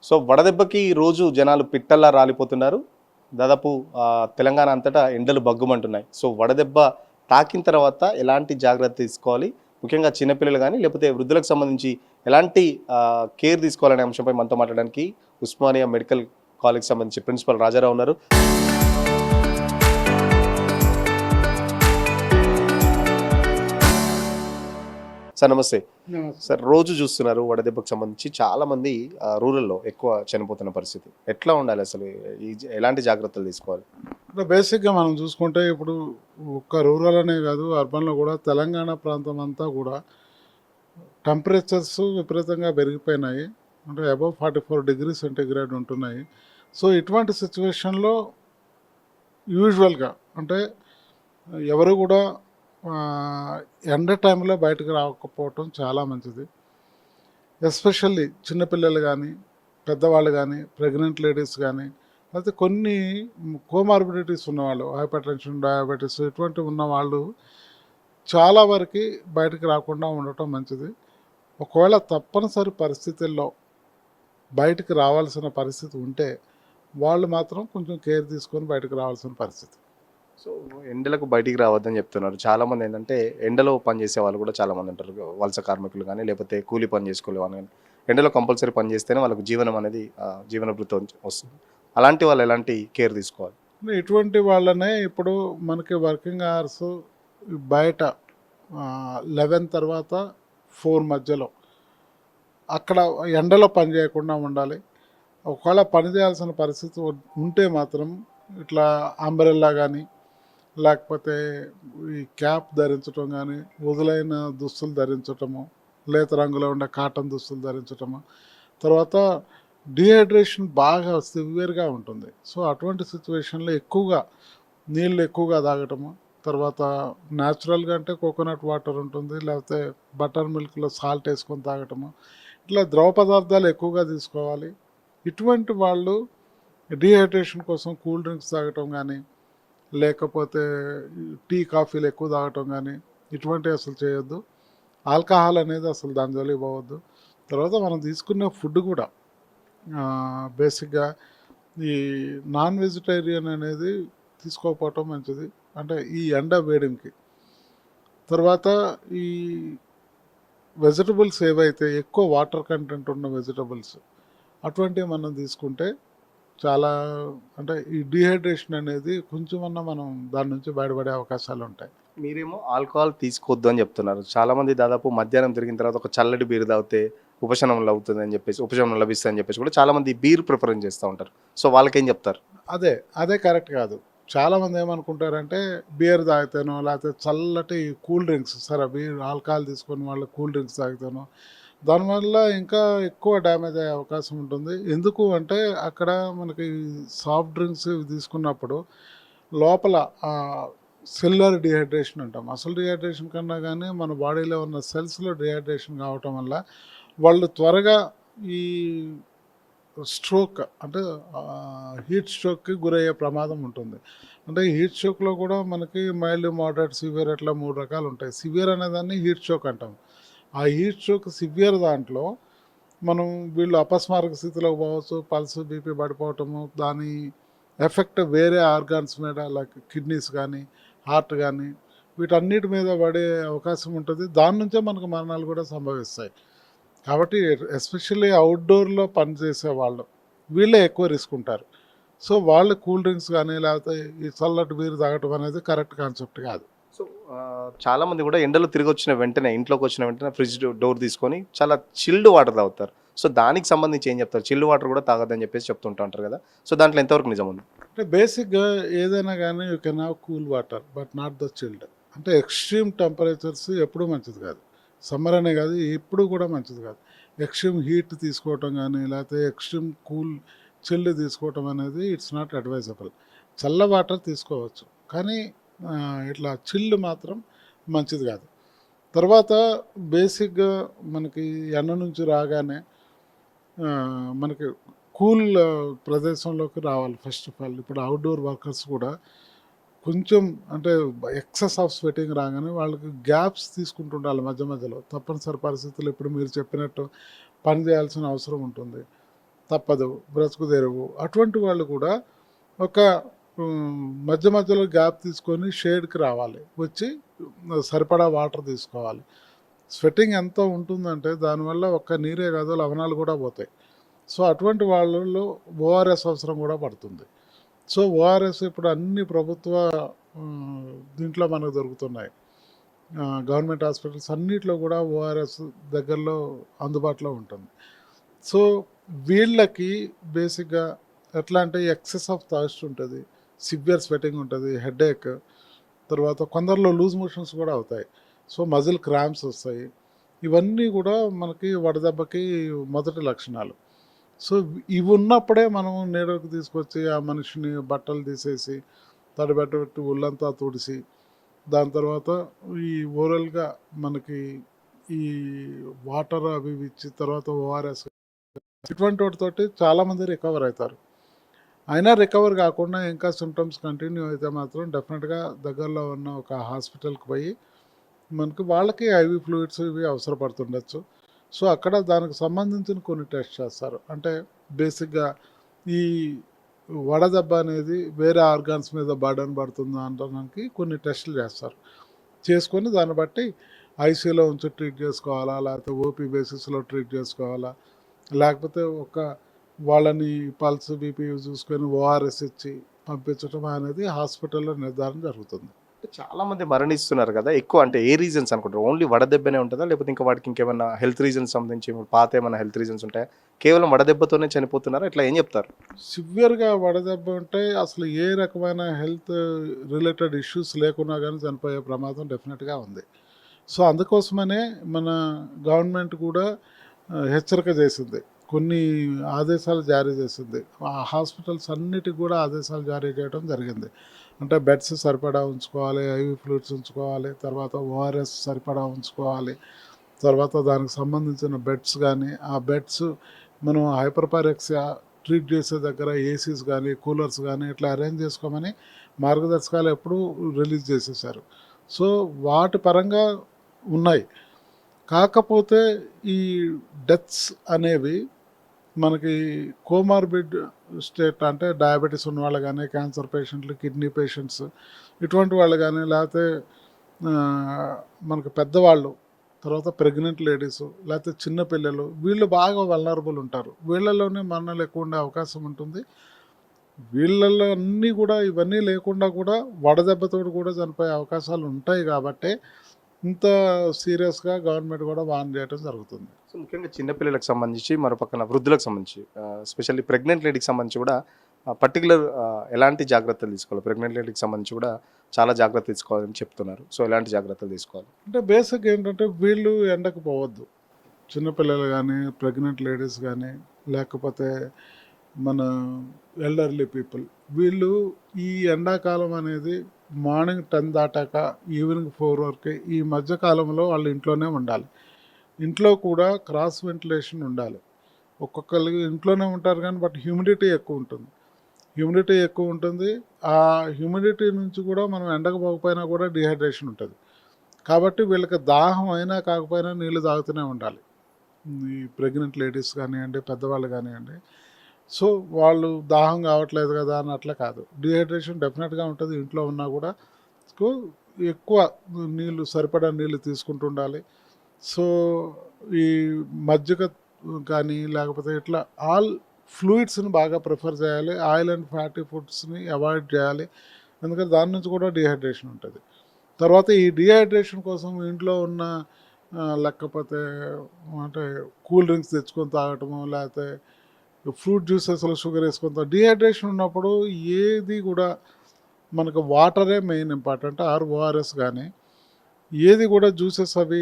So వడదెబ్బకి రోజు జనాలు పిట్టల్లా రాలిపోతున్నారు. దాదాపు తెలంగాణ అంతటా ఎండలు బగ్గుమంటున్నాయి. సో వడదెబ్బ తాకిన తర్వాత ఎలాంటి జాగ్రత్త తీసుకోవాలి? ముఖ్యంగా చిన్నపిల్లలు గానీ, లేకపోతే వృద్ధులకు సంబంధించి ఎలాంటి కేర్ తీసుకోవాలనే అంశంపై మనతో మాట్లాడడానికి ఉస్మానియా మెడికల్ కాలేజ్‌కి సంబంధించి ప్రిన్సిపల్ రాజారావు ఉన్నారు. సార్ నమస్తే. నమస్తే. సార్ రోజు చూస్తున్నారు వడదెబ్బకు సంబంధించి చాలామంది రూరల్‌లో ఎక్కువ చనిపోతున్న పరిస్థితి. ఎట్లా ఉండాలి అసలు? ఎలాంటి జాగ్రత్తలు తీసుకోవాలి? అంటే బేసిక్‌గా మనం చూసుకుంటే ఇప్పుడు ఒక్క రూరల్ అనే కాదు, అర్బన్‌లో కూడా తెలంగాణ ప్రాంతం అంతా కూడా టెంపరేచర్స్ విపరీతంగా పెరిగిపోయినాయి. అంటే అబోవ్ 44 డిగ్రీ సెంటీగ్రేడ్ ఉంటున్నాయి. సో ఇటువంటి సిచ్యువేషన్‌లో యూజువల్‌గా అంటే ఎవరు కూడా ఎండ టైంలో బయటకు రాకపోవటం చాలా మంచిది. ఎస్పెషల్లీ చిన్నపిల్లలు కానీ, పెద్దవాళ్ళు కానీ, ప్రెగ్నెంట్ లేడీస్ కానీ, లేకపోతే కొన్ని కోమార్బిడిటీస్ ఉన్నవాళ్ళు, హైపర్ టెన్షన్, డయాబెటీస్ ఇటువంటివి ఉన్నవాళ్ళు చాలా వరకు బయటకు రాకుండా ఉండటం మంచిది. ఒకవేళ తప్పనిసరి పరిస్థితుల్లో బయటకు రావాల్సిన పరిస్థితి ఉంటే వాళ్ళు మాత్రం కొంచెం కేర్ తీసుకొని బయటకు రావాల్సిన పరిస్థితి. సో ఎండలకు బయటికి రావద్దని చెప్తున్నారు. చాలామంది ఏంటంటే ఎండలో పనిచేసే వాళ్ళు కూడా చాలామంది ఉంటారు. వలస కార్మికులు కానీ, లేకపోతే కూలీ పని చేసుకునే వాళ్ళు కానీ, ఎండలో కంపల్సరీ పని చేస్తేనే వాళ్ళకు జీవనం అనేది జీవన భృతి వస్తుంది. అలాంటి వాళ్ళు ఎలాంటి కేర్ తీసుకోవాలి? ఇటువంటి వాళ్ళనే ఇప్పుడు మనకి వర్కింగ్ అవర్స్ బయట 11 తర్వాత 4 మధ్యలో అక్కడ ఎండలో పని చేయకుండా ఉండాలి. ఒకవేళ పని చేయాల్సిన పరిస్థితి ఉంటే మాత్రం ఇట్లా అంబ్రెల్లా కానీ, లేకపోతే ఈ క్యాప్ ధరించటం కానీ, వదులైన దుస్తులు ధరించటము, లేత రంగులో ఉండే కాటన్ దుస్తులు ధరించటము, తర్వాత డిహైడ్రేషన్ బాగా సివియర్గా ఉంటుంది. సో అటువంటి సిచ్యువేషన్లో నీళ్ళు ఎక్కువగా తాగటము, తర్వాత న్యాచురల్గా అంటే కోకోనట్ వాటర్ ఉంటుంది, లేకపోతే బటర్ మిల్క్లో సాల్ట్ వేసుకొని తాగటము, ఇట్లా ద్రవ పదార్థాలు ఎక్కువగా తీసుకోవాలి. ఇటువంటి వాళ్ళు డిహైడ్రేషన్ కోసం కూల్ డ్రింక్స్ తాగటం కానీ, లేకపోతే టీ కాఫీలు ఎక్కువ తాగటం కానీ ఇటువంటివి అసలు చేయొద్దు. ఆల్కహాల్ అనేది అసలు దాని జోలికి పోవద్దు. తర్వాత మనం తీసుకునే ఫుడ్ కూడా బేసిక్గా ఈ నాన్ వెజిటేరియన్ అనేది తీసుకోకపోవటం మంచిది. అంటే ఈ ఎండ వేడికి తర్వాత ఈ వెజిటబుల్స్ ఏవైతే ఎక్కువ వాటర్ కంటెంట్ ఉన్న వెజిటబుల్స్ అటువంటివి మనం తీసుకుంటే చాలా అంటే ఈ డిహైడ్రేషన్ అనేది కొంచెమన్నా మనం దాని నుంచి బయటపడే అవకాశాలు ఉంటాయి. మీరేమో ఆల్కహాల్ తీసుకోవద్దు అని చెప్తున్నారు. చాలామంది దాదాపు మధ్యాహ్నం తిరిగిన తర్వాత ఒక చల్లటి బీర్ తాగితే ఉపశమనం లభిస్తుందని చెప్పేసి కూడా చాలామంది బీర్ ప్రిఫరెన్స్ చేస్తూ ఉంటారు. సో వాళ్ళకేం చెప్తారు? అదే కరెక్ట్ కాదు. చాలామంది ఏమనుకుంటారంటే బియర్ తాగితేనో, లేకపోతే చల్లటి కూల్ డ్రింక్స్, సరే బీర్ ఆల్కహాల్ తీసుకొని వాళ్ళు కూల్ డ్రింక్స్ తాగితేనో దానివల్ల ఇంకా ఎక్కువ డ్యామేజ్ అయ్యే అవకాశం ఉంటుంది. ఎందుకు అంటే అక్కడ మనకి సాఫ్ట్ డ్రింక్స్ తీసుకున్నప్పుడు లోపల సెల్యులర్ డిహైడ్రేషన్ అంటాం. అసలు డిహైడ్రేషన్ కన్నా కానీ మన బాడీలో ఉన్న సెల్స్లో డిహైడ్రేషన్ కావటం వల్ల వాళ్ళు త్వరగా ఈ స్ట్రోక్ అంటే హీట్ స్ట్రోక్కి గురయ్యే ప్రమాదం ఉంటుంది. అంటే ఈ హీట్ స్ట్రోక్లో కూడా మనకి మైల్డ్, మోడరేట్, సివియర్ అట్లా 3 రకాలు ఉంటాయి. సివియర్ అనేదాన్ని హీట్ స్ట్రోక్ అంటాం. ఆ హీట్ స్ట్రోక్ సివియర్ దాంట్లో మనం వీళ్ళు అపస్మారక స్థితిలోకి పోవచ్చు, పల్స్, బీపీ పడిపోవటము, దాని ఎఫెక్ట్ వేరే ఆర్గాన్స్ మీద లైక్ కిడ్నీస్ కానీ, హార్ట్ కానీ వీటన్నిటి మీద పడే అవకాశం ఉంటుంది. దాని నుంచే మనకు మరణాలు కూడా సంభవిస్తాయి. కాబట్టి ఎస్పెషల్లీ అవుట్డోర్లో పనిచేసే వాళ్ళు వీళ్ళే ఎక్కువ రిస్క్ ఉంటారు. సో వాళ్ళు కూల్ డ్రింక్స్ కానీ, లేకపోతే ఈ చల్లటి బీరు తాగటం అనేది కరెక్ట్ కాన్సెప్ట్ కాదు. సో చాలామంది కూడా ఎండలో తిరిగి వచ్చిన వెంటనే ఇంట్లోకి వచ్చిన వెంటనే ఫ్రిడ్జ్ డోర్ తీసుకొని చాలా చిల్డ్ వాటర్ తాగుతారు. సో దానికి సంబంధించి ఏం చెప్తారు? చిల్డ్ వాటర్ కూడా తాగొద్దని చెప్పేసి చెప్తుంటూ ఉంటారు కదా. సో దాంట్లో ఎంతవరకు నిజం ఉంది? అంటే బేసిక్గా ఏదైనా కానీ you can have cool water but not the chilled. అంటే ఎక్స్ట్రీమ్ టెంపరేచర్స్ ఎప్పుడూ మంచిది కాదు. సమ్మర్ అనే కాదు, ఎప్పుడు కూడా మంచిది కాదు. ఎక్స్ట్రీమ్ హీట్ తీసుకోవటం కానీ, లేకపోతే ఎక్స్ట్రీమ్ కూల్ చిల్డ్ తీసుకోవటం అనేది ఇట్స్ నాట్ అడ్వైజబుల్. చల్ల వాటర్ తీసుకోవచ్చు, కానీ ఇట్లా చిల్డ్ మాత్రం మంచిది కాదు. తర్వాత బేసిక్గా మనకి ఎండ నుంచి రాగానే మనకి కూల్ ప్రదేశంలోకి రావాలి ఫస్ట్ ఆఫ్ ఆల్. ఇప్పుడు అవుట్డోర్ వర్కర్స్ కూడా కొంచెం అంటే ఎక్సెస్ ఆఫ్ స్వెటింగ్ రాగానే వాళ్ళకి గ్యాప్స్ తీసుకుంటుండాలి మధ్య మధ్యలో. తప్పనిసరి పరిస్థితులు ఇప్పుడు మీరు చెప్పినట్టు పని చేయాల్సిన అవసరం ఉంటుంది. తప్పదు, బ్రతుకు తెరువు, అటువంటి వాళ్ళు కూడా ఒక మధ్య మధ్యలో గ్యాప్ తీసుకొని షేడ్కి రావాలి, వచ్చి సరిపడా వాటర్ తీసుకోవాలి. స్వెట్టింగ్ ఎంత ఉంటుందంటే దానివల్ల ఒక్క నీరే కాదు లవణాలు కూడా పోతాయి. సో అటువంటి వాళ్ళలో ఓఆర్ఎస్ అవసరం కూడా పడుతుంది. సో ఓఆర్ఎస్ ఇప్పుడు అన్ని ప్రభుత్వ దీంట్లో మనకు దొరుకుతున్నాయి. గవర్నమెంట్ హాస్పిటల్స్ అన్నిట్లో కూడా ఓఆర్ఎస్ దగ్గరలో అందుబాటులో ఉంటుంది. సో వీళ్ళకి బేసిక్గా ఎట్లా అంటే ఎక్సెస్ ఆఫ్ థర్స్ట్ ఉంటుంది, సివియర్ స్వెటింగ్ ఉంటుంది, హెడేక్, తర్వాత కొందరిలో లూజ్ మోషన్స్ కూడా అవుతాయి. సో మజిల్ క్రాంప్స్ వస్తాయి. ఇవన్నీ కూడా మనకి వడదెబ్బకి మొదటి లక్షణాలు. సో ఇవి ఉన్నప్పుడే మనం నీడకు తీసుకొచ్చి ఆ మనిషిని బట్టలు తీసేసి తడిబెట్టి ఒళ్ళంతా తుడిసి దాని తర్వాత ఈ ఓరల్గా మనకి ఈ వాటర్ అవి ఇచ్చి తర్వాత ఓఆర్ఎస్ ఇటువంటి వాటితోటి చాలామంది రికవర్ అవుతారు. అయినా రికవర్ కాకుండా ఇంకా సిమ్టమ్స్ కంటిన్యూ అయితే మాత్రం డెఫినెట్గా దగ్గరలో ఉన్న ఒక హాస్పిటల్కి పోయి మనకి వాళ్ళకి ఐవి ఫ్లూయిడ్స్ ఇవి అవసరపడుతుండొచ్చు. సో అక్కడ దానికి సంబంధించిన కొన్ని టెస్ట్ చేస్తారు. అంటే బేసిక్గా ఈ వడదెబ్బ అనేది వేరే ఆర్గాన్స్ మీద బర్డన్ పడుతుందా అనడానికి కొన్ని టెస్టులు చేస్తారు. చేసుకొని దాన్ని బట్టి ఐసీయూలో ఉంచి ట్రీట్ చేసుకోవాలా, లేకపోతే ఓపీ బేసిస్లో ట్రీట్ చేసుకోవాలా, లేకపోతే ఒక వాళ్ళని పల్స్ బీపీ చూసుకొని ఓఆర్ఎస్ ఇచ్చి పంపించడం అనేది హాస్పిటల్లో నిర్ధారణ జరుగుతుంది. చాలా మంది మరణిస్తున్నారు కదా, ఎక్కువ అంటే ఏ రీజన్స్ అనుకుంటారు? ఓన్లీ వడదెబ్బనే ఉంటుందా, లేకపోతే ఇంకా వాటికి ఇంకేమైనా హెల్త్ రీజన్స్ సంబంధించి పాత ఏమైనా హెల్త్ రీజన్స్ ఉంటాయా? కేవలం వడదెబ్బతోనే చనిపోతున్నారా? ఇట్లా ఏం చెప్తారు? సివియర్గా వడదెబ్బ ఉంటే అసలు ఏ రకమైన హెల్త్ రిలేటెడ్ ఇష్యూస్ లేకున్నా కానీ చనిపోయే ప్రమాదం డెఫినెట్గా ఉంది. సో అందుకోసమనే మన గవర్నమెంట్ కూడా హెచ్చరిక చేసింది, కొన్ని ఆదేశాలు జారీ చేసింది. ఆ హాస్పిటల్స్ అన్నిటికి కూడా ఆదేశాలు జారీ చేయడం జరిగింది. అంటే బెడ్స్ సరిపడా ఉంచుకోవాలి, ఐవి ఫ్లూయిడ్స్ ఉంచుకోవాలి, తర్వాత ఓఆర్ఎస్ సరిపడా ఉంచుకోవాలి, తర్వాత దానికి సంబంధించిన బెడ్స్ కానీ ఆ బెడ్స్ మనం హైపర్పారెక్సియా ట్రీట్ చేసే దగ్గర ఏసీస్ కానీ కూలర్స్ కానీ ఇట్లా అరేంజ్ చేసుకోమని మార్గదర్శకాలు ఎప్పుడూ రిలీజ్ చేసేసారు. సో వాటి పరంగా ఉన్నాయి. కాకపోతే ఈ డెత్స్ అనేవి మనకి కోమార్బిడ్ స్టేట్ అంటే డయాబెటీస్ ఉన్న వాళ్ళు కానీ, క్యాన్సర్ పేషెంట్లు, కిడ్నీ పేషెంట్స్ ఇటువంటి వాళ్ళు కానీ, లేకపోతే మనకు పెద్దవాళ్ళు, తర్వాత ప్రెగ్నెంట్ లేడీసు, లేకపోతే చిన్నపిల్లలు, వీళ్ళు బాగా వల్నరబుల్ ఉంటారు. వీళ్ళలోనే మరణాలు ఎక్కువ ఉండే అవకాశం ఉంటుంది. వీళ్ళల్లో అన్నీ కూడా ఇవన్నీ లేకుండా కూడా వడదెబ్బతో కూడా చనిపోయే అవకాశాలు ఉంటాయి. కాబట్టి ఇంత సీరియస్గా గవర్నమెంట్ కూడా వార్న్ చేయడం జరుగుతుంది. సో ముఖ్యంగా చిన్నపిల్లలకు సంబంధించి, మరో పక్కన వృద్ధులకు సంబంధించి, స్పెషల్లీ ప్రెగ్నెంట్ లేడీకి సంబంధించి కూడా పర్టికులర్ ఎలాంటి జాగ్రత్తలు తీసుకోవాలి? ప్రెగ్నెంట్ లేడీకి సంబంధించి కూడా చాలా జాగ్రత్త తీసుకోవాలని చెప్తున్నారు. సో ఎలాంటి జాగ్రత్తలు తీసుకోవాలి? అంటే బేసిక్ ఏంటంటే వీళ్ళు ఎండకు పోవద్దు. చిన్నపిల్లలు కానీ, ప్రెగ్నెంట్ లేడీస్ కానీ, లేకపోతే మన ఎల్డర్లీ పీపుల్, వీళ్ళు ఈ ఎండాకాలం అనేది మార్నింగ్ 10 దాటాక ఈవినింగ్ 4 వరకు ఈ మధ్యకాలంలో వాళ్ళు ఇంట్లోనే ఉండాలి. ఇంట్లో కూడా క్రాస్ వెంటిలేషన్ ఉండాలి. ఒక్కొక్కరికి ఇంట్లోనే ఉంటారు కానీ బట్ హ్యూమిడిటీ ఎక్కువ ఉంటుంది. ఆ హ్యూమిడిటీ నుంచి కూడా మనం ఎండకు పోకపోయినా కూడా డిహైడ్రేషన్ ఉంటుంది. కాబట్టి వీళ్ళకి దాహం అయినా కాకపోయినా నీళ్ళు తాగుతూనే ఉండాలి. ఈ ప్రెగ్నెంట్ లేడీస్ కానివ్వండి, పెద్దవాళ్ళు కానివ్వండి. సో వాళ్ళు దాహం కావట్లేదు కదా అని అట్లా కాదు, డిహైడ్రేషన్ డెఫినెట్గా ఉంటుంది. ఇంట్లో ఉన్నా కూడా ఎక్కువ నీళ్ళు, సరిపడా నీళ్ళు తీసుకుంటుండాలి. సో ఈ మజ్జిగ కానీ లేకపోతే ఇట్లా ఆల్ ఫ్లూయిడ్స్ని బాగా ప్రిఫర్ చేయాలి. ఆయిల్ అండ్ ఫ్యాటీ ఫుడ్స్ని అవాయిడ్ చేయాలి, ఎందుకంటే దాని నుంచి కూడా డిహైడ్రేషన్ ఉంటుంది. తర్వాత ఈ డిహైడ్రేషన్ కోసం ఇంట్లో ఉన్న లేకపోతే అంటే కూల్ డ్రింక్స్ తెచ్చుకొని తాగటము, లేకపోతే ఫ్రూట్ జ్యూసెస్లో షుగర్ వేసుకొని, డిహైడ్రేషన్ ఉన్నప్పుడు ఏది కూడా మనకు వాటరే మెయిన్ ఇంపార్టెంట్, ఓఆర్ఎస్ కానీ ఏది కూడా జ్యూసెస్ అవి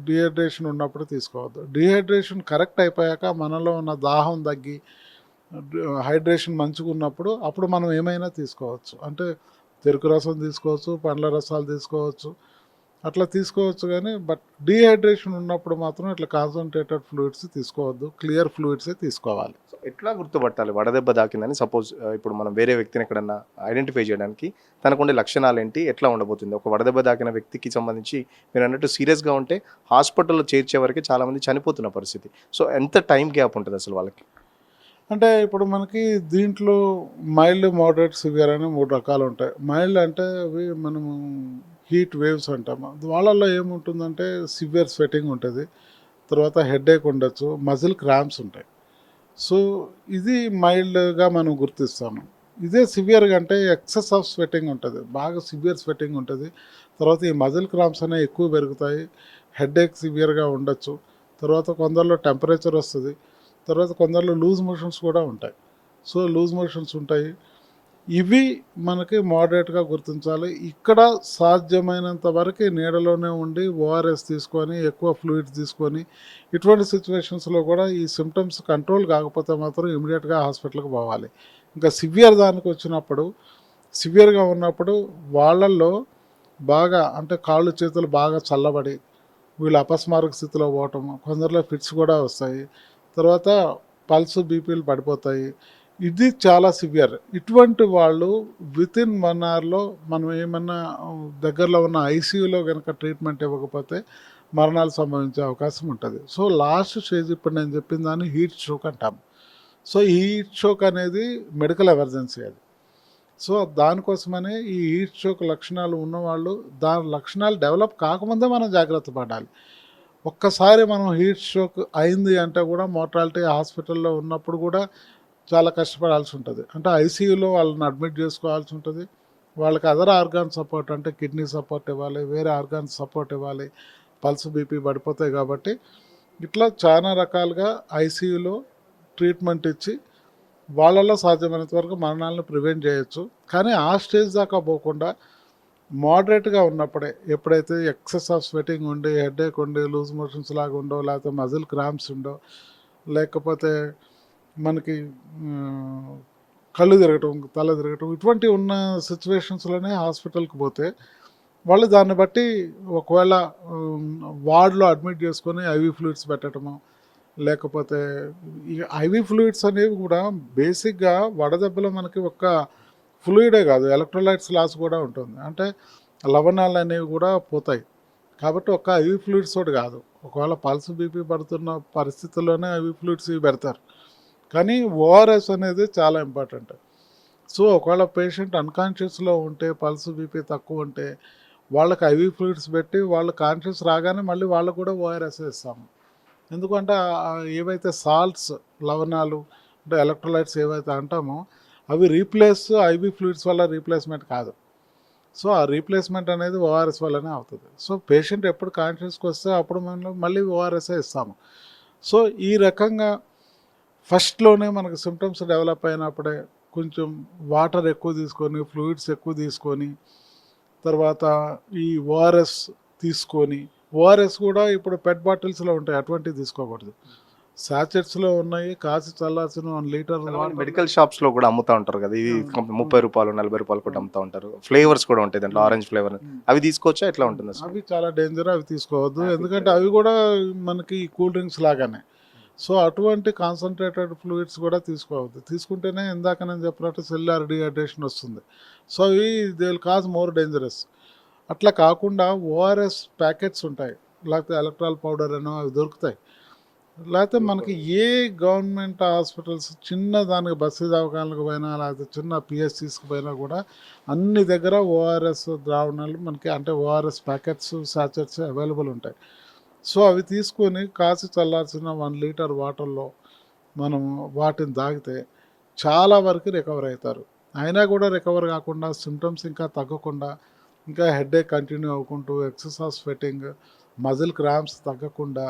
డిహైడ్రేషన్ ఉన్నప్పుడు తీసుకోవద్దు. డిహైడ్రేషన్ కరెక్ట్ అయిపోయాక మనలో ఉన్న దాహం తగ్గి హైడ్రేషన్ మంచిగా ఉన్నప్పుడు అప్పుడు మనం ఏమైనా తీసుకోవచ్చు. అంటే చెరుకు రసం తీసుకోవచ్చు, పండ్ల రసాలు తీసుకోవచ్చు, అట్లా తీసుకోవచ్చు. కానీ బట్ డిహైడ్రేషన్ ఉన్నప్పుడు మాత్రం ఇట్లా కాన్సన్ట్రేటెడ్ ఫ్లూయిడ్స్ తీసుకోవద్దు, క్లియర్ ఫ్లూయిడ్సే తీసుకోవాలి. సో ఎట్లా గుర్తుపట్టాలి వడదెబ్బ తాకిందని? సపోజ్ ఇప్పుడు మనం వేరే వ్యక్తిని ఎక్కడన్నా ఐడెంటిఫై చేయడానికి తనకుండే లక్షణాలు ఏంటి, ఎట్లా ఉండబోతుంది? ఒక వడదెబ్బ తాకిన వ్యక్తికి సంబంధించి మీరు అన్నట్టు సీరియస్గా ఉంటే హాస్పిటల్లో చేర్చే వరకే చాలామంది చనిపోతున్న పరిస్థితి. సో ఎంత టైం గ్యాప్ ఉంటుంది అసలు వాళ్ళకి? అంటే ఇప్పుడు మనకి దీంట్లో మైల్డ్, మోడరేట్, సివియర్ అని 3 రకాలు ఉంటాయి. మైల్డ్ అంటే అవి మనము హీట్ వేవ్స్ అంటాము. వాళ్ళల్లో ఏముంటుందంటే సివియర్ స్వెటింగ్ ఉంటుంది. తర్వాత హెడేక్ ఉండొచ్చు, మజిల్ క్రాంప్స్ ఉంటాయి. సో ఇది మైల్డ్గా మనం గుర్తిస్తాము. ఇదే సివియర్గా అంటే ఎక్సెస్ ఆఫ్ స్వెటింగ్ ఉంటుంది, బాగా సివియర్ స్వెటింగ్ ఉంటుంది. తర్వాత ఈ మజిల్ క్రాంప్స్ అనేవి ఎక్కువ పెరుగుతాయి, హెడేక్ సివియర్గా ఉండొచ్చు. తర్వాత కొందరిలో టెంపరేచర్ వస్తుంది, తర్వాత కొందరిలో లూజ్ మోషన్స్ కూడా ఉంటాయి. సో లూజ్ మోషన్స్ ఉంటాయి. ఇవి మనకి మోడరేట్గా గుర్తించాలి. ఇక్కడ సాధ్యమైనంత వరకు నీడలోనే ఉండి ఓఆర్ఎస్ తీసుకొని, ఎక్కువ ఫ్లూయిడ్స్ తీసుకొని, ఇటువంటి సిచ్యువేషన్స్లో కూడా ఈ సిమ్టమ్స్ కంట్రోల్ కాకపోతే మాత్రం ఇమీడియట్గా హాస్పిటల్కి పోవాలి. ఇంకా సివియర్ దానికి వచ్చినప్పుడు, సివియర్గా ఉన్నప్పుడు వాళ్ళల్లో బాగా అంటే కాళ్ళు చేతులు బాగా చల్లబడి వీళ్ళు అపస్మారక స్థితిలో పోవటం, కొందరిలో ఫిట్స్ కూడా వస్తాయి. తర్వాత పల్స్, బీపీలు పడిపోతాయి. ఇది చాలా సివియర్. ఇటువంటి వాళ్ళు వితిన్ 1 అవర్లో మనం ఏమన్నా దగ్గరలో ఉన్న ఐసీయూలో కనుక ట్రీట్మెంట్ ఇవ్వకపోతే మరణాలు సంభవించే అవకాశం ఉంటుంది. సో లాస్ట్ స్టేజ్ ఇప్పుడు నేను చెప్పిన దాన్ని హీట్ స్ట్రోక్ అంటాం. సో ఈ హీట్ స్ట్రోక్ అనేది మెడికల్ ఎమర్జెన్సీ అది. సో దానికోసమనే ఈ హీట్ స్ట్రోక్ లక్షణాలు ఉన్నవాళ్ళు దాని లక్షణాలు డెవలప్ కాకముందే మనం జాగ్రత్త పడాలి. ఒక్కసారి మనం హీట్ స్ట్రోక్ అయింది అంటే కూడా మోర్టాలిటీ హాస్పిటల్లో ఉన్నప్పుడు కూడా చాలా కష్టపడాల్సి ఉంటుంది. అంటే ఐసీయూలో వాళ్ళని అడ్మిట్ చేసుకోవాల్సి ఉంటుంది. వాళ్ళకి అదర్ ఆర్గాన్ సపోర్ట్ అంటే కిడ్నీ సపోర్ట్ ఇవ్వాలి, వేరే ఆర్గాన్స్ సపోర్ట్ ఇవ్వాలి, పల్స్, బీపీ పడిపోతాయి. కాబట్టి ఇట్లా చాలా రకాలుగా ఐసీయూలో ట్రీట్మెంట్ ఇచ్చి వాళ్ళలో సాధ్యమైనంత వరకు మరణాలను ప్రివెంట్ చేయొచ్చు. కానీ ఆ స్టేజ్ దాకా పోకుండా మోడరేట్గా ఉన్నప్పుడే, ఎప్పుడైతే ఎక్సెస్ ఆఫ్ స్వెటింగ్ ఉండి, హెడేక్ ఉండి, లూజ్ మోషన్స్ లాగా ఉండో, లేకపోతే మజిల్ క్రాంప్స్ ఉండో, లేకపోతే మనకి కళ్ళు తిరగటం, తల తిరగటం, ఇటువంటి ఉన్న సిచ్యువేషన్స్లోనే హాస్పిటల్కి పోతే వాళ్ళు దాన్ని బట్టి ఒకవేళ వార్డులో అడ్మిట్ చేసుకొని ఐవీ ఫ్లూయిడ్స్ పెట్టడము, లేకపోతే ఈ ఐవీ ఫ్లూయిడ్స్ అనేవి కూడా బేసిక్గా వడదెబ్బలో మనకి ఒక్క ఫ్లూయిడే కాదు, ఎలక్ట్రోలైట్స్ లాస్ కూడా ఉంటుంది. అంటే లవణాలు అనేవి కూడా పోతాయి. కాబట్టి ఒక్క ఐవీ ఫ్లూయిడ్స్ తోటి కాదు, ఒకవేళ పల్స్, బీపీ పడుతున్న పరిస్థితుల్లోనే ఐవీ ఫ్లూయిడ్స్ ఇవి పెడతారు. కానీ ఓఆర్ఎస్ అనేది చాలా ఇంపార్టెంట్. సో ఒకవేళ పేషెంట్ అన్కాన్షియస్లో ఉంటే, పల్స్, బీపీ తక్కువ ఉంటే వాళ్ళకి ఐవీ ఫ్లూయిడ్స్ పెట్టి వాళ్ళు కాన్షియస్ రాగానే మళ్ళీ వాళ్ళకు కూడా ఓఆర్ఎస్ ఇస్తాము. ఎందుకంటే ఏవైతే సాల్ట్స్, లవణాలు అంటే ఎలక్ట్రోలైట్స్ ఏవైతే అంటామో అవి రీప్లేస్ ఐవీ ఫ్లూయిడ్స్ వల్ల రీప్లేస్మెంట్ కాదు. సో ఆ రీప్లేస్మెంట్ అనేది ఓఆర్ఎస్ వల్లనే అవుతుంది. సో పేషెంట్ ఎప్పుడు కాన్షియస్కి వస్తే అప్పుడు మనం మళ్ళీ ఓఆర్ఎస్ఏ ఇస్తాము. సో ఈ రకంగా ఫస్ట్లోనే మనకు సిమ్టమ్స్ డెవలప్ అయినప్పుడే కొంచెం వాటర్ ఎక్కువ తీసుకొని, ఫ్లూయిడ్స్ ఎక్కువ తీసుకొని, తర్వాత ఈ ఓఆర్ఎస్ తీసుకొని, ఓఆర్ఎస్ కూడా ఇప్పుడు పెట్ బాటిల్స్లో ఉంటాయి, అటువంటివి తీసుకోకూడదు. సాచెట్స్లో ఉన్నాయి, కాచి చల్లార్చిన 1 లీటర్ మెడికల్ షాప్స్ లో కూడా అమ్ముతా ఉంటారు కదా, ఇది 30 రూపాయలు 40 రూపాయలు కూడా అమ్ముతా ఉంటారు. ఫ్లేవర్స్ కూడా ఉంటాయి దాంట్లో, ఆరెంజ్ ఫ్లేవర్. అవి తీసుకోవచ్చా, ఎట్లా ఉంటుంది అసలు? అవి చాలా డేంజర్, అవి తీసుకోవద్దు. ఎందుకంటే అవి కూడా మనకి కూల్ డ్రింక్స్ లాగానే. సో అటువంటి కాన్సన్ట్రేటెడ్ ఫ్లూయిడ్స్ కూడా తీసుకోవద్దు. తీసుకుంటేనే ఇందాక నేను చెప్పినట్టు సెల్యులార్ డీహైడ్రేషన్ వస్తుంది. సో అవి they will cause more dangerous. అట్లా కాకుండా ఓఆర్ఎస్ ప్యాకెట్స్ ఉంటాయి, లేకపోతే ఎలక్ట్రాల్ పౌడర్ అనో అవి దొరుకుతాయి. లేకపోతే మనకి ఏ గవర్నమెంట్ హాస్పిటల్స్ చిన్న దానికి బస్సు దవాఖానలకు పోయినా, లేకపోతే చిన్న పిఎస్సీస్కి పోయినా కూడా అన్ని దగ్గర ఓఆర్ఎస్ ద్రావణాలు మనకి అంటే ఓఆర్ఎస్ ప్యాకెట్స్, సాచెట్స్ అవైలబుల్ ఉంటాయి. సో అవి తీసుకొని కాచి చల్లార్చిన 1 లీటర్ వాటర్లో మనం వాటిని తాగితే చాలా వరకు రికవర్ అవుతారు. అయినా కూడా రికవర్ కాకుండా సిమ్టమ్స్ ఇంకా తగ్గకుండా, ఇంకా హెడేక్ కంటిన్యూ అవ్వకుంటూ, excess of sweating, muscle cramps తగ్గకుండా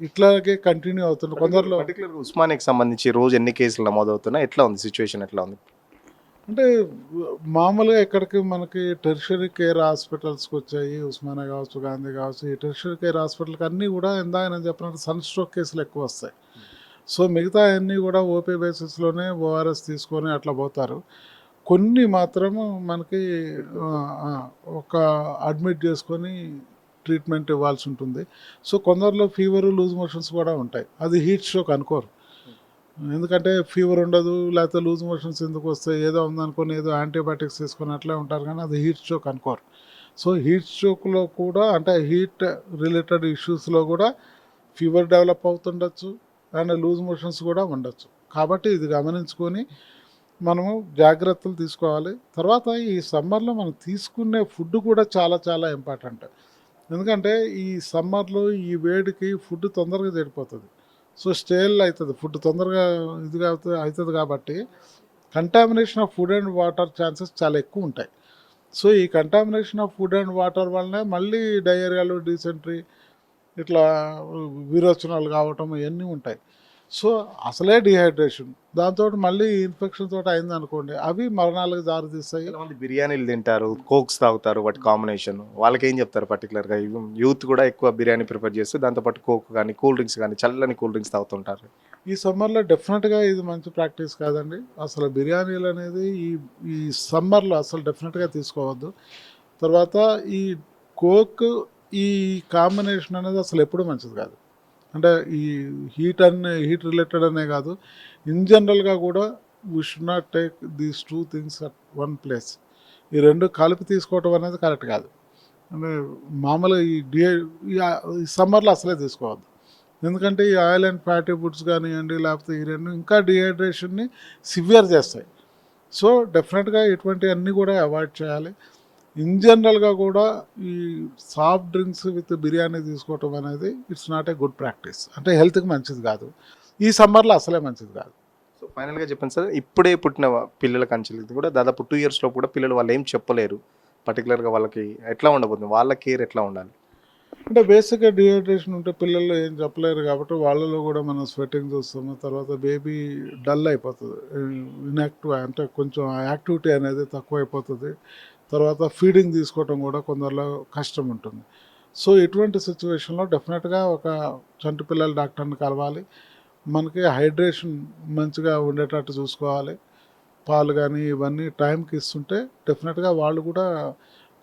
ఇట్లాగే కంటిన్యూ అవుతుంది. కొందరిలో పర్టికులర్గా ఉస్మానియాకి సంబంధించి రోజు ఎన్ని కేసులు నమోదవుతున్నాయి, ఎట్లా ఉంది సిచ్యువేషన్, ఎట్లా ఉంది? అంటే మామూలుగా ఇక్కడికి మనకి టెర్షరీ కేర్ హాస్పిటల్స్కి వచ్చాయి, ఉస్మానియా కావచ్చు, గాంధీ కావచ్చు. ఈ టెర్షరీ కేర్ హాస్పిటల్కి అన్నీ కూడా ఇందాక నేను చెప్పినట్టు సన్ స్ట్రోక్ కేసులు ఎక్కువ వస్తాయి. సో మిగతా అన్నీ కూడా ఓపీ బేసిస్లోనే ఓఆర్ఎస్ తీసుకొని అట్లా పోతారు. కొన్ని మాత్రము మనకి ఒక అడ్మిట్ చేసుకొని ట్రీట్మెంట్ ఇవ్వాల్సి ఉంటుంది. సో కొందరిలో ఫీవర్, లూజ్ మోషన్స్ కూడా ఉంటాయి. అది హీట్ స్ట్రోక్ అనుకోరు, ఎందుకంటే ఫీవర్ ఉండదు, లేకపోతే లూజ్ మోషన్స్ ఎందుకు వస్తాయి, ఏదో ఉందనుకొని ఏదో యాంటీబయాటిక్స్ తీసుకొని అట్లే ఉంటారు, కానీ అది హీట్ స్ట్రోక్ అనుకోరు. సో హీట్ స్ట్రోక్లో కూడా అంటే హీట్ రిలేటెడ్ ఇష్యూస్లో కూడా ఫీవర్ డెవలప్ అవుతుండొచ్చు, అండ్ లూజ్ మోషన్స్ కూడా ఉండొచ్చు. కాబట్టి ఇది గమనించుకొని మనము జాగ్రత్తలు తీసుకోవాలి. తర్వాత ఈ సమ్మర్లో మనం తీసుకునే ఫుడ్ కూడా చాలా చాలా ఇంపార్టెంట్. ఎందుకంటే ఈ సమ్మర్లో ఈ వేడికి ఫుడ్ తొందరగా చెడిపోతుంది. సో స్టేల్ అవుతుంది ఫుడ్ తొందరగా, ఇదిగా అవుతుంది కాబట్టి contamination of food and water chances చాలా ఎక్కువ ఉంటాయి. సో ఈ contamination of food and water వల్లనే మళ్ళీ డయేరియాలు, డిసెంట్రీ, ఇట్లా విరోచనాలు కావటం ఇవన్నీ ఉంటాయి. సో అసలే డిహైడ్రేషన్, దాంతో మళ్ళీ ఇన్ఫెక్షన్ తోటి అయింది అనుకోండి, అవి మరణాలకు దారితీస్తాయి. కొంతమంది బిర్యానీలు తింటారు, కోక్స్ తాగుతారు, వాటి కాంబినేషన్ వాళ్ళకి ఏం చెప్తారు పర్టికులర్గా? యూత్ కూడా ఎక్కువ బిర్యానీ ప్రిఫర్ చేస్తూ దాంతోపాటు కోక్ కానీ కూల్ డ్రింక్స్ కానీ చల్లని కూల్ డ్రింక్స్ తాగుతుంటారు. ఈ సమ్మర్లో డెఫినెట్గా ఇది మంచి ప్రాక్టీస్ కాదండి. అసలు బిర్యానీలు అనేది ఈ ఈ సమ్మర్లో అసలు డెఫినెట్గా తీసుకోవద్దు. తర్వాత ఈ కోక్, ఈ కాంబినేషన్ అనేది అసలు ఎప్పుడు మంచిది కాదు. అంటే ఈ హీట్ రిలేటెడ్ అనే కాదు, ఇన్ జనరల్గా కూడా we should not take these two things at one place. ఈ రెండు కలిపి తీసుకోవటం అనేది కరెక్ట్ కాదు. అంటే మామూలుగా ఈ సమ్మర్లో అసలే తీసుకోవద్దు. ఎందుకంటే ఈ ఆయిల్ అండ్ ఫ్యాటీ ఫుడ్స్ కానివ్వండి, లేకపోతే ఈ రెండు ఇంకా డిహైడ్రేషన్ని సివియర్ చేస్తాయి. సో డెఫినెట్గా ఇటువంటివన్నీ కూడా అవాయిడ్ చేయాలి. ఇన్ జనరల్గా కూడా ఈ సాఫ్ట్ డ్రింక్స్ విత్ బిర్యానీ తీసుకోవటం అనేది it's not a good practice. అంటే హెల్త్కి మంచిది కాదు, ఈ సమ్మర్లో అసలే మంచిది కాదు. సో ఫైనల్గా చెప్పండి సార్, ఇప్పుడే పుట్టిన పిల్లల కంచెలు కూడా దాదాపు 2 yearsలో కూడా పిల్లలు వాళ్ళు ఏం చెప్పలేరు, పర్టికులర్గా వాళ్ళకి ఎట్లా ఉండబోతుంది, వాళ్ళ కేర్ ఎట్లా ఉండాలి? అంటే బేసిక్గా డిహైడ్రేషన్ ఉంటే పిల్లలు ఏం చెప్పలేరు కాబట్టి వాళ్ళలో కూడా మనం స్వెట్టింగ్ చూస్తాము. తర్వాత బేబీ డల్ అయిపోతుంది, ఇన్యాక్టివ్, అంటే కొంచెం యాక్టివిటీ అనేది తక్కువ అయిపోతుంది. తర్వాత ఫీడింగ్ తీసుకోవటం కూడా కొందరిలో కష్టం ఉంటుంది. సో ఇటువంటి సిచ్యువేషన్లో డెఫినెట్గా ఒక చంటి పిల్లల డాక్టర్ని కలవాలి. మనకి హైడ్రేషన్ మంచిగా ఉండేటట్టు చూసుకోవాలి. పాలు కానీ ఇవన్నీ టైంకి ఇస్తుంటే డెఫినెట్గా వాళ్ళు కూడా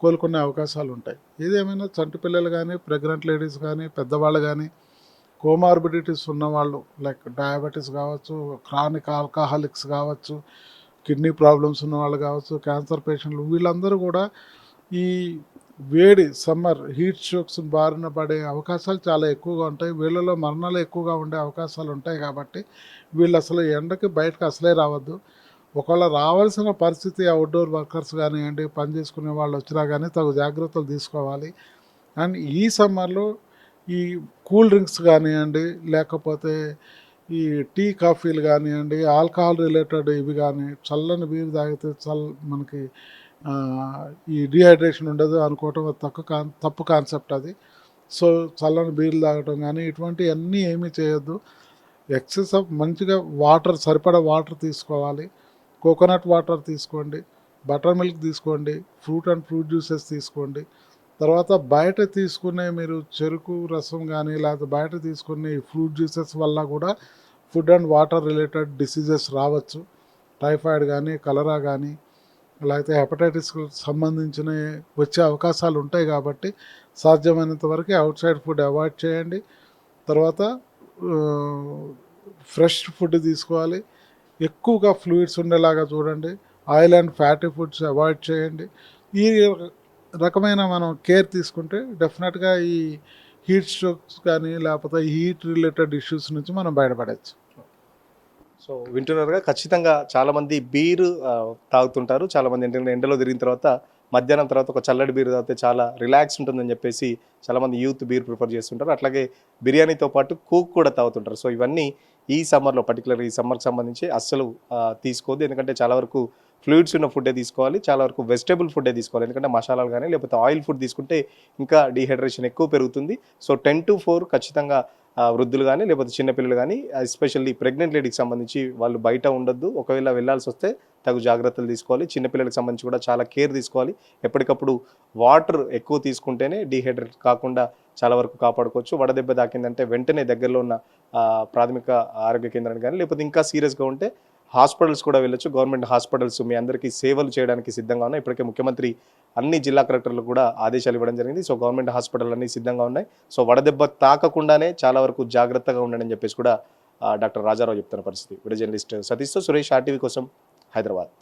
కోలుకునే అవకాశాలు ఉంటాయి. ఏదేమైనా చంటి పిల్లలు కానీ, ప్రెగ్నెంట్ లేడీస్ కానీ, పెద్దవాళ్ళు కానీ, కోమార్బిడిటీస్ ఉన్నవాళ్ళు లైక్ డయాబెటీస్ కావచ్చు, క్రానిక్ ఆల్కహాలిక్స్ కావచ్చు, కిడ్నీ ప్రాబ్లమ్స్ ఉన్న వాళ్ళు కావచ్చు, క్యాన్సర్ పేషెంట్లు, వీళ్ళందరూ కూడా ఈ వేడి సమ్మర్ హీట్ స్ట్రోక్స్ బారిన పడే అవకాశాలు చాలా ఎక్కువగా ఉంటాయి. వీళ్ళలో మరణాలు ఎక్కువగా ఉండే అవకాశాలు ఉంటాయి. కాబట్టి వీళ్ళు అసలు ఎండకి బయటకు అసలే రావద్దు. ఒకవేళ రావాల్సిన పరిస్థితి అవుట్డోర్ వర్కర్స్ కానివ్వండి, పని చేసుకునే వాళ్ళు వచ్చినా కానీ తగు జాగ్రత్తలు తీసుకోవాలి. అండ్ ఈ సమ్మర్లో ఈ కూల్ డ్రింక్స్ కానివ్వండి, లేకపోతే ఈ టీ కాఫీలు కానివ్వండి, ఆల్కహాల్ రిలేటెడ్ ఇవి కానీ, చల్లని బీరు తాగితే మనకి ఈ డిహైడ్రేషన్ ఉండదు అనుకోవటం తప్పు కాన్సెప్ట్ అది. సో చల్లని బీర్లు తాగటం కానీ ఇటువంటివన్నీ ఏమీ చేయొద్దు. ఎక్సెస్ ఆఫ్ మంచిగా వాటర్, సరిపడా వాటర్ తీసుకోవాలి. కోకోనట్ వాటర్ తీసుకోండి, బటర్ మిల్క్ తీసుకోండి, ఫ్రూట్ అండ్ ఫ్రూట్ జ్యూసెస్ తీసుకోండి. తర్వాత బయట తీసుకునే మీరు చెరుకు రసం కానీ, లేకపోతే బయట తీసుకునే ఫ్రూట్ జ్యూసెస్ వల్ల కూడా food and water related diseases రావచ్చు. టైఫాయిడ్ కానీ, కలరా కానీ, లేకపోతే హెపటైటిస్కి సంబంధించిన వచ్చే అవకాశాలు ఉంటాయి. కాబట్టి సాధ్యమైనంత వరకు అవుట్ సైడ్ ఫుడ్ అవాయిడ్ చేయండి. తర్వాత ఫ్రెష్ ఫుడ్ తీసుకోవాలి. ఎక్కువగా ఫ్లూయిడ్స్ ఉండేలాగా చూడండి. Oil and fatty foods avoid చేయండి. ఈ రకమైన మనం కేర్ తీసుకుంటే డెఫినెట్గా ఈ హీట్ స్ట్రోక్స్ కానీ, లేకపోతే హీట్ రిలేటెడ్ ఇష్యూస్ నుంచి మనం బయటపడవచ్చు. సో వింటున్నారుగా, ఖచ్చితంగా చాలామంది బీరు తాగుతుంటారు. చాలామంది ఏంటంటే ఎండలో తిరిగిన తర్వాత మధ్యాహ్నం తర్వాత ఒక చల్లటి బీరు తాగితే చాలా రిలాక్స్ ఉంటుందని చెప్పేసి చాలామంది యూత్ బీర్ ప్రిఫర్ చేస్తుంటారు. అట్లాగే బిర్యానీతో పాటు కోక్ కూడా తాగుతుంటారు. సో ఇవన్నీ ఈ సమ్మర్లో, పర్టికులర్గా ఈ సమ్మర్కి సంబంధించి అస్సలు తీసుకోవద్దు. ఎందుకంటే చాలా వరకు ఫ్లూయిడ్స్ ఉన్న ఫుడ్డే తీసుకోవాలి, చాలా వరకు వెజిటేబుల్ ఫుడ్డే తీసుకోవాలి. ఎందుకంటే మసాలాలు కానీ లేకపోతే ఆయిల్ ఫుడ్ తీసుకుంటే ఇంకా డీహైడ్రేషన్ ఎక్కువ పెరుగుతుంది. సో 10 to 4 ఖచ్చితంగా వృద్ధులు కానీ లేకపోతే చిన్నపిల్లలు కానీ, ఎస్పెషల్లీ ప్రెగ్నెంట్ లేడీకి సంబంధించి వాళ్ళు బయట ఉండొద్దు. ఒకవేళ వెళ్ళాల్సి వస్తే తగు జాగ్రత్తలు తీసుకోవాలి. చిన్నపిల్లలకు సంబంధించి కూడా చాలా కేర్ తీసుకోవాలి. ఎప్పటికప్పుడు వాటర్ ఎక్కువ తీసుకుంటేనే డీహైడ్రేట్ కాకుండా చాలా వరకు కాపాడుకోవచ్చు. వడదెబ్బ తాకిందంటే వెంటనే దగ్గరలో ఉన్న ప్రాథమిక ఆరోగ్య కేంద్రానికి కానీ, లేకపోతే ఇంకా సీరియస్గా ఉంటే హాస్పిటల్స్ కూడా వెళ్ళొచ్చు. గవర్నమెంట్ హాస్పిటల్స్ మీ అందరికీ సేవలు చేయడానికి సిద్ధంగా ఉన్నాయి. ఇప్పటికే ముఖ్యమంత్రి అన్ని జిల్లా కలెక్టర్లకు కూడా ఆదేశాలు ఇవ్వడం జరిగింది. సో గవర్నమెంట్ హాస్పిటల్ అన్నీ సిద్ధంగా ఉన్నాయి. సో వడదెబ్బ తాకకుండానే చాలా వరకు జాగ్రత్తగా ఉండండి అని చెప్పేసి కూడా డాక్టర్ రాజారావు చెప్తున్న పరిస్థితి. వీడియో జర్నలిస్ట్ సతీష్తో సురేష్, RTV కోసం, హైదరాబాద్.